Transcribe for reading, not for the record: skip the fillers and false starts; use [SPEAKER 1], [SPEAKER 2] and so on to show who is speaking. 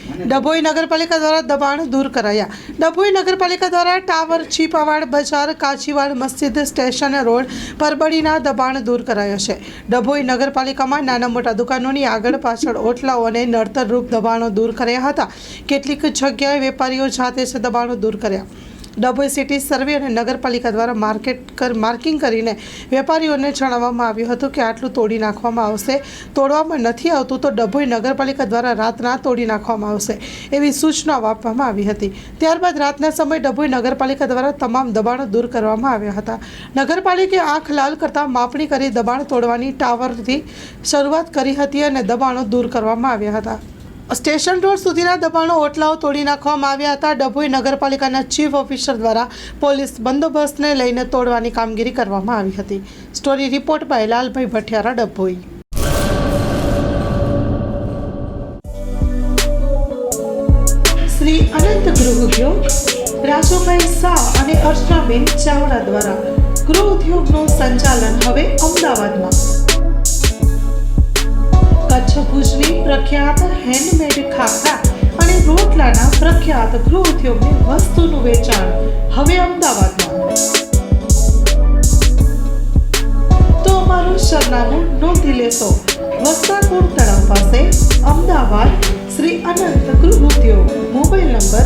[SPEAKER 1] ડભોઈ નગરપાલિકા દ્વારા દબાણ દૂર કરાયા. ડભોઈ નગરપાલિકા દ્વારા ટાવર, છીપાવાડ બજાર, કાચીવાડ મસ્જિદ, સ્ટેશન રોડ, પરબડીના દબાણ દૂર કરાયા છે. ડભોઈ નગરપાલિકામાં નાના મોટા દુકાનોની આગળ પાછળ ઓટલાઓ અને નડતરરૂપ દબાણો દૂર કર્યા હતા. કેટલીક જગ્યાએ વેપારીઓ જાતે જ દબાણો દૂર કર્યા. ડભોઈ સિટી સર્વે અને નગરપાલિકા દ્વારા માર્કિંગ કરીને વેપારીઓને જણાવવામાં આવ્યું હતું કે આટલું તોડી નાખવામાં આવશે, તોડવામાં નથી આવતું તો ડભોઈ નગરપાલિકા દ્વારા રાતના તોડી નાખવામાં આવશે એવી સૂચનાઓ આપવામાં આવી હતી. ત્યારબાદ રાતના સમયે ડભોઈ નગરપાલિકા દ્વારા તમામ દબાણો દૂર કરવામાં આવ્યા હતા. નગરપાલિકાએ આંખ લાલ કરતા માપણી કરી દબાણ તોડવાની ટાવરથી શરૂઆત કરી હતી અને દબાણો દૂર કરવામાં આવ્યા હતા. સ્ટેશન રોડ સુધીના દબાણો ઓટલાઓ તોડી નાખવામાં આવ્યા હતા. ડભોઈ નગરપાલિકાના ચીફ ઓફિસર દ્વારા પોલીસ બંદોબસ્તને લઈને તોડવાની કામગીરી કરવામાં આવી હતી. Story report by Lalbhai Bhathiyara, Dabhoi. Shri Anant Gruh Udyog Rajubhai Shah અને અર્ચનાબેન ચાવડા દ્વારા ગૃહ ઉદ્યોગનું સંચાલન હવે અમદાવાદમાં. કચ્છ ભુજની પ્રખ્યાત હેન્ડમેડ ખાખરા અને રોટલાના પ્રખ્યાત ગૃહ ઉદ્યોગની વસ્તુનું વેચાણ હવે અમદાવાદમાં. તો અમારું સરનામું નોંધી લેશો. વસ્ત્રાપુર તળાવ પાસે, અમદાવાદ. શ્રી અનંત ગૃહ ઉદ્યોગ. Mobile number